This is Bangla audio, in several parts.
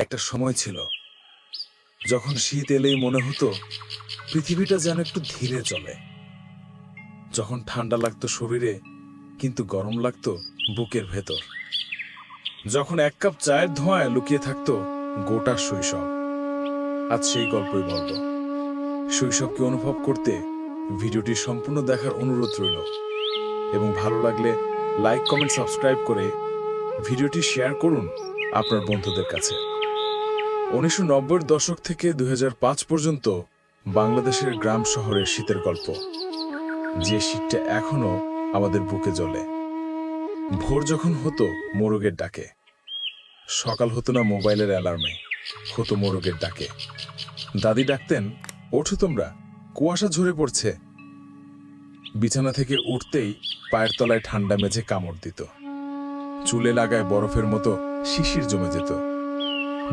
একটা সময় ছিল যখন শীত এলেই মনে হতো পৃথিবীটা যেন একটু ধীরে চলে, যখন ঠান্ডা লাগতো শরীরে কিন্তু গরম লাগতো বুকের ভেতর, যখন এক কাপ চায়ের ধোঁয়ায় লুকিয়ে থাকতো গোটা শৈশব। আজ সেই গল্পই বলবো। শৈশবকে অনুভব করতে ভিডিওটি সম্পূর্ণ দেখার অনুরোধ রইল এবং ভালো লাগলে লাইক, কমেন্ট, সাবস্ক্রাইব করে ভিডিওটি শেয়ার করুন আপনার বন্ধুদের কাছে। 1990-এর দশক থেকে 2005 পর্যন্ত বাংলাদেশের গ্রাম শহরের শীতের গল্প, যে শীতটা এখনো আমাদের বুকে জ্বলে। ভোর যখন হতো মোরগের ডাকে, সকাল হতো না মোবাইলের অ্যালার্মে, হতো মোরগের ডাকে। দাদি ডাকতেন, ওঠো তোমরা, কুয়াশা ঝরে পড়ছে। বিছানা থেকে উঠতেই পায়ের তলায় ঠান্ডা মেঝে কামড় দিত, চুলে লাগায় বরফের মতো শিশির জমে যেত।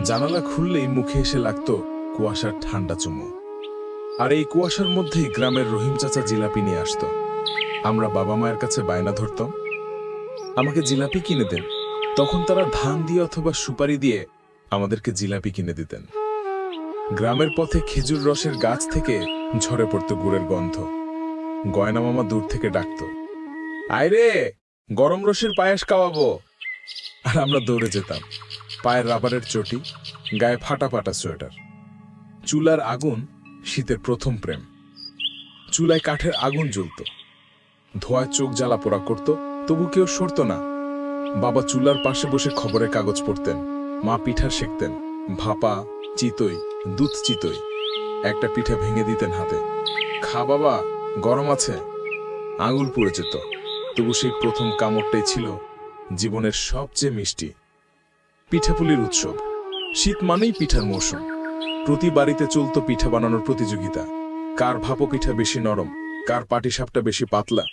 জানালা খুললেই মুখে এসে লাগতো কুয়াশার ঠান্ডা চুমু। আর এই কুয়াশার মধ্যেই গ্রামের রহিম চাচা জিলাপি নিয়ে আসতো। আমরা বাবা মায়ের কাছে বায়না ধরতাম, আমাকে জিলাপি কিনে দেন। তখন তারা ধান দিয়ে অথবা সুপারি দিয়ে আমাদেরকে জিলাপি কিনে দিতেন। গ্রামের পথে খেজুর রসের গাছ থেকে ঝরে পড়তো গুড়ের গন্ধ। গয়না মামা দূর থেকে ডাকতো, আয় রে, গরম রসের পায়েস খাওয়াবো। আর আমরা দৌড়ে যেতাম, পায়ের রাবারের চটি, গায়ে ফাটা ফাটা সোয়েটার। চুলার আগুন শীতের প্রথম প্রেম। চুলায় কাঠের আগুন জ্বলত, ধোঁয়ায় চোখ জ্বালা পোড়া করত, তবু কেউ সরত না। বাবা চুলার পাশে বসে খবরের কাগজ পড়তেন, মা পিঠা সেঁকতেন, ভাপা, চিতই, দুধ চিতই। একটা পিঠা ভেঙে দিতেন হাতে, খা বাবা, গরম আছে। আঙুল পুড়ে যেত, তবু সেই প্রথম কামড়টাই ছিল জীবনের সবচেয়ে মিষ্টি। পিঠাপুলির উৎসব, শীত মানেই পিঠার মৌসুম। প্রতি বাড়িতে চলত পিঠা বানানোর প্রতিযোগিতা, কার ভাপো পিঠা বেশি নরম, কার পাটিসাপটা বেশি পাতলা।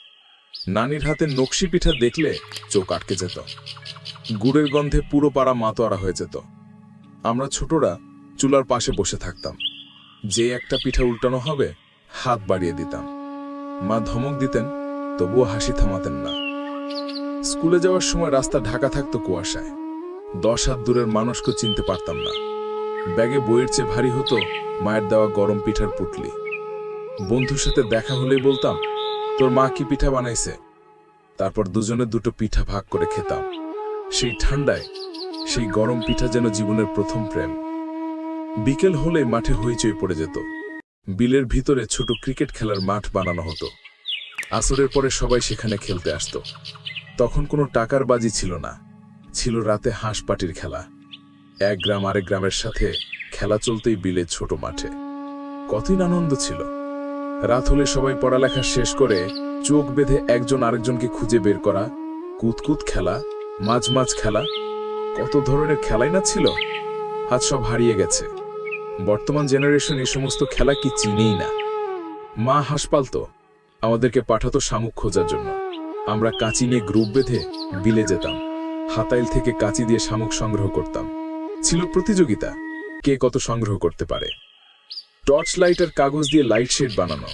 নানির হাতে নকশি পিঠা দেখলে চোখ আটকে যেত, গুড়ের গন্ধে পুরো পাড়া মাতোয়ারা হয়ে যেত। আমরা ছোটরা চুলার পাশে বসে থাকতাম, যে একটা পিঠা উল্টানো হবে হাত বাড়িয়ে দিতাম। মা ধমক দিতেন, তবুও হাসি থামাতেন না। স্কুলে যাওয়ার সময় রাস্তা ঢাকা থাকতো কুয়াশায়, 10 হাত দূরের মানুষকে চিনতে পারতাম না। ব্যাগে বইয়ের চেয়ে ভারী হতো মায়ের দেওয়া গরম পিঠার পুটলি। বন্ধুর সাথে দেখা হলেই বলতাম, তোর মা কি পিঠা বানাইছে। তারপর দুজনে দুটো পিঠা ভাগ করে খেতাম। সেই ঠান্ডায় সেই গরম পিঠা যেন জীবনের প্রথম প্রেম। বিকেল হলে মাঠে হইচই পড়ে যেত। বিলের ভিতরে ছোট ক্রিকেট খেলার মাঠ বানানো হতো। আসরের পরে সবাই সেখানে খেলতে আসতো। তখন কোনো টাকার বাজি ছিল না, ছিল রাতে হাঁস পাটির খেলা। এক গ্রাম আরেক গ্রামের সাথে খেলা চলতেই বিলের ছোট মাঠে। কতই আনন্দ ছিল। রাত হলে সবাই পড়ালেখা শেষ করে চোখ বেঁধে একজন আরেকজনকে খুঁজে বের করা, কুতকুত খেলা, মাঝ মাঝ খেলা, কত ধরনের খেলাই না ছিল। আজ সব হারিয়ে গেছে। বর্তমান জেনারেশন এই সমস্ত খেলা কি চিনেই না। মা হাঁস পালতো, আমাদেরকে পাঠাতো শামুক খোঁজার জন্য। আমরা কাঁচি নিয়ে গ্রুপ বেঁধে বিলে যেতাম, হাতাইল থেকে কাঁচি দিয়ে শামুক সংগ্রহ করতাম। ছিল প্রতিযোগিতা, কে কত সংগ্রহ করতে পারে। টর্চ লাইটার কাগজ দিয়ে লাইট শেড বানানো।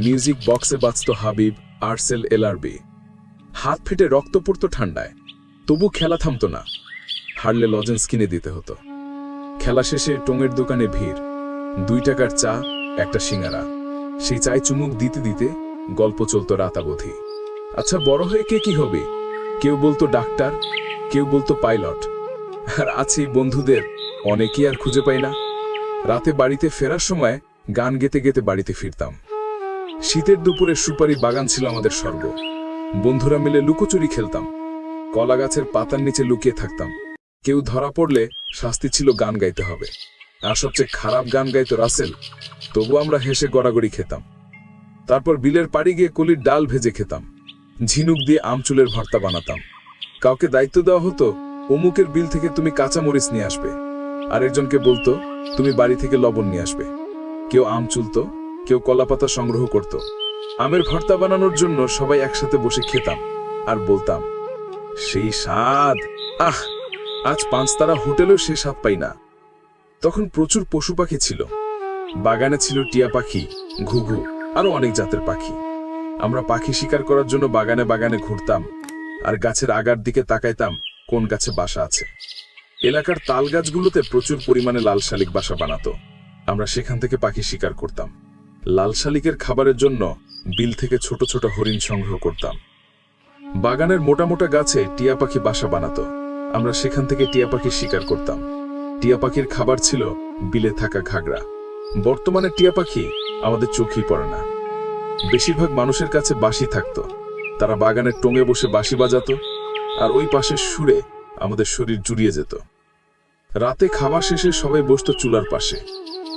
মিউজিক বক্সে বাজত হাবিব, আরসেল, এলআরবি। হাত ফেটে রক্ত পড়তো ঠান্ডায়, তবু খেলা থামতো না। হারলে লজেন্স কিনে দিতে হতো। খেলা শেষে টঙের দোকানে ভিড়, 2 টাকার চা, একটা সিঙ্গারা। সেই চায় চুমুক দিতে দিতে গল্প চলতো রাতাবধি। আচ্ছা, বড় হয়ে কে কি হবে? কেউ বলতো ডাক্তার, কেউ বলতো পাইলট। আর আছে বন্ধুদের অনেকেই আর খুঁজে পাই না। রাতে বাড়িতে ফেরার সময় গান গেতে গেতে বাড়িতে ফিরতাম। শীতের দুপুরে সুপারি বাগান ছিল আমাদের স্বর্গ। বন্ধুরা মিলে লুকোচুরি খেলতাম, কলা গাছের পাতার নিচে লুকিয়ে থাকতাম। কেউ ধরা পড়লে শাস্তি ছিল গান গাইতে হবে। আর সবচেয়ে খারাপ গান গাইতো রাসেল, তবু আমরা হেসে গড়াগড়ি খেতাম। তারপর বিলের পাড়ি গিয়ে কলির ডাল ভেজে খেতাম। ঝিনুক দিয়ে আমচুলের ভর্তা বানাতাম। কাউকে দায়িত্ব দেওয়া হতো, অমুকের বিল থেকে তুমি কাঁচা মরিচ নিয়ে আসবে। আরেকজনকে বলতো, তুমি বাড়ি থেকে লবণ নিয়ে আসবে। কেউ আম চুলতো, কেউ কলাপাতা সংগ্রহ করত। আমের ভর্তা বানানোর জন্য সবাই একসাথে বসে খেতাম আর বলতাম, সেই স্বাদ, আহ, আজ 5 তারা হোটেলেও সে স্বাদ পাই না। তখন প্রচুর পশু পাখি ছিল। বাগানে ছিল টিয়া পাখি, ঘুঘু, আরো অনেক জাতের পাখি। আমরা পাখি শিকার করার জন্য বাগানে বাগানে ঘুরতাম আর গাছের আগার দিকে তাকাইতাম কোন গাছে বাসা আছে। এলাকার তাল গাছগুলোতে প্রচুর পরিমাণে লাল শালিক বাসা বানাতো। আমরা সেখান থেকে পাখি শিকার করতাম। লাল শালিকের খাবারের জন্য বিল থেকে ছোট ছোট হরিণ সংগ্রহ করতাম। বাগানের মোটা মোটা গাছে টিয়া পাখি বাসা বানাতো। আমরা সেখান থেকে টিয়া পাখি শিকার করতাম। টিয়া পাখির খাবার ছিল বিলে থাকা ঘাগরা। বর্তমানে টিয়া পাখি আমাদের চোখেই পড়ে না। বেশিরভাগ মানুষের কাছে বাঁশি থাকতো। তারা বাগানের টোঙে বসে বাঁশি বাজাতো, আর ওই পাশের সুরে আমাদের শরীর জুড়িয়ে যেত। রাতে খাওয়া শেষে সবাই বসতো চুলার পাশে।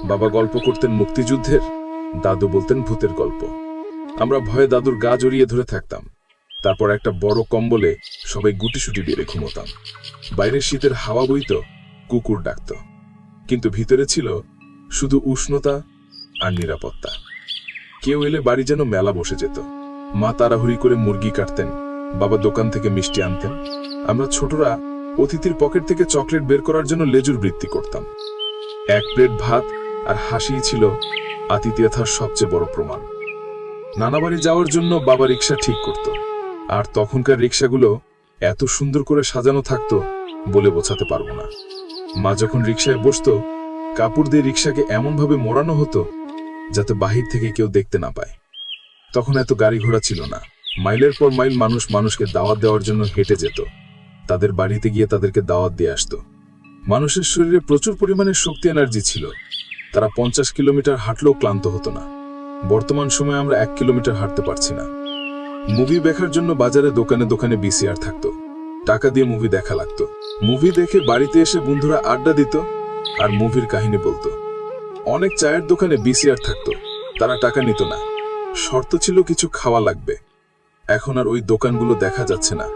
বাবা গল্প করতেন মুক্তিযুদ্ধের, দাদু বলতেন ভূতের গল্প। আমরা ভয়ে দাদুর গা জড়িয়ে ধরে থাকতাম। তারপর একটা বড় কম্বলে সবাই গুটিসুটি বেড়ে ঘুমোতাম। বাইরে শীতের হাওয়া বইত, কুকুর ডাকত, কিন্তু ভিতরে ছিল শুধু উষ্ণতা আর নিরাপত্তা। কেউ এলে বাড়ি যেন মেলা বসে যেত। মা তাড়াহুড়ি করে মুরগি কাটতেন, বাবা দোকান থেকে মিষ্টি আনতেন। আমরা ছোটরা অতিথির পকেট থেকে চকলেট বের করার জন্য লেজুর বৃত্তি করতাম। এক প্লেট ভাত আর হাসি ছিল আতিথেয়তার সবচেয়ে বড় প্রমাণ। নানা বাড়ি যাওয়ার জন্য বাবা রিক্সা ঠিক করত, আর তখনকার রিক্সাগুলো এত সুন্দর করে সাজানো থাকতো বলে বোঝাতে পারবো না। মা যখন রিক্সায় বসতো, কাপড় দিয়ে রিক্সাকে এমনভাবে মোড়ানো হতো যাতে বাহির থেকে কেউ দেখতে না পায়। তখন এত গাড়ি ঘোড়া ছিল না। মাইলের পর মাইল মানুষ মানুষকে দাওয়াত দেওয়ার জন্য হেঁটে যেত। তাদের বাড়িতে গিয়ে তাদেরকে দাওয়াত দিয়ে আসতো। মানুষের শরীরে প্রচুর পরিমাণে শক্তি এনার্জি ছিল। তারা 50 কিলোমিটার হাঁটলেও ক্লান্ত হতো না। বর্তমান সময়ে আমরা 1 কিলোমিটার হাঁটতে পারছি না। মুভি দেখার জন্য বাজারে দোকানে দোকানে ভিসিআর থাকতো। টাকা দিয়ে মুভি দেখা লাগতো। মুভি দেখে বাড়িতে এসে বন্ধুরা আড্ডা দিত আর মুভির কাহিনী বলতো। অনেক চায়ের দোকানে ভিসিআর থাকতো। তারা টাকা নিত না, শর্ত ছিল কিছু খাওয়া লাগবে। এখন আর ওই দোকানগুলো দেখা যাচ্ছে না।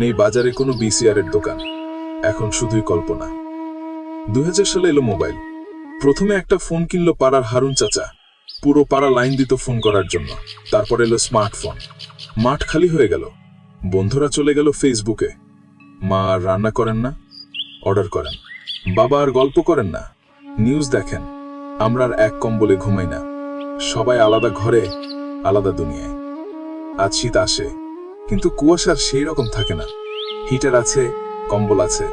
নেই বাজারে কোনো ভিসিআর এর দোকান। এখন শুধুই কল্পনা। 2000 সালে এলো মোবাইল। প্রথমে একটা ফোন কিনলো পাড়ার হারুন চাচা। পুরো পাড়া লাইন দিত ফোন করার জন্য। তারপর এলো স্মার্টফোন। মাঠ খালি হয়ে গেল। বন্ধুরা চলে গেল ফেসবুকে। মা আর রান্না করেন না, অর্ডার করেন। বাবা আর গল্প করেন না, নিউজ দেখেন। আমরা আর এক কম্বলে ঘুমাই না। সবাই আলাদা ঘরে, আলাদা দুনিয়ায়। আজ শীত আসে, কিন্তু কুয়াশার সেই রকম থাকে না। হিটার আছে, কম্বল আছে,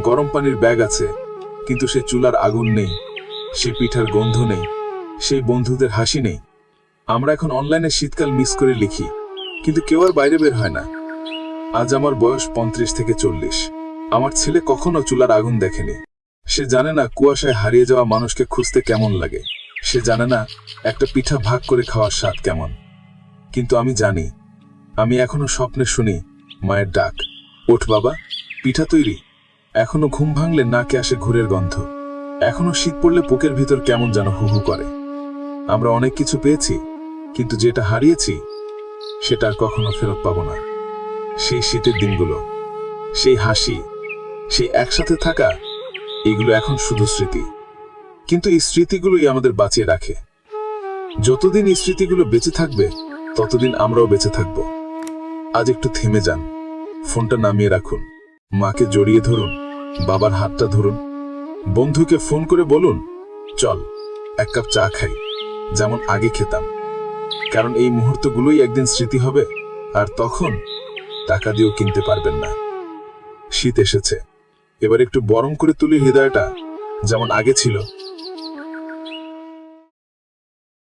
গরম পানির ব্যাগ আছে, কিন্তু সে চুলার আগুন নেই, সে পিঠার গন্ধ নেই, সেই বন্ধুদের হাসি নেই। আমরা এখন অনলাইনে শীতকাল মিস করে লিখি, কিন্তু কেউ আর বাইরে বের হয় না। আজ আমার বয়স 35 থেকে 40। আমার ছেলে কখনো চুলার আগুন দেখেনি। সে জানে না কুয়াশায় হারিয়ে যাওয়া মানুষকে খুঁজতে কেমন লাগে। সে জানে না একটা পিঠা ভাগ করে খাওয়ার স্বাদ কেমন। কিন্তু আমি জানি, আমি এখনো স্বপ্নে শুনি মায়ের ডাক, ওঠ বাবা, পিঠা তৈরি। এখনো ঘুম ভাঙলে নাকে আসে ঘুরের গন্ধ। এখনো শীত পড়লে বুকের ভিতর কেমন যেন হু হু করে। আমরা অনেক কিছু পেয়েছি, কিন্তু যেটা হারিয়েছি সেটা আর কখনো ফেরত পাবো না। সেই শীতের দিনগুলো, সেই হাসি, সেই একসাথে থাকা, এগুলো এখন শুধু স্মৃতি। কিন্তু এই স্মৃতিগুলোই আমাদের বাঁচিয়ে রাখে। যতদিন এই স্মৃতিগুলো বেঁচে থাকবে, ততদিন আমরাও বেঁচে থাকব। আজ একটু থেমে যান, ফোনটা নামিয়ে রাখুন, মাকে জড়িয়ে ধরুন, বাবার হাতটা ধরুন, বন্ধুকে ফোন করে বলুন, চল এক কাপ চা খাই, যেমন আগে খেতাম। কারণ এই মুহূর্তগুলোই একদিন স্মৃতি হবে, আর তখন টাকা দিয়েও কিনতে পারবেন না। শীত এসেছে, এবার একটু বরং করে তুলি হৃদয়টা, যেমন আগে ছিল।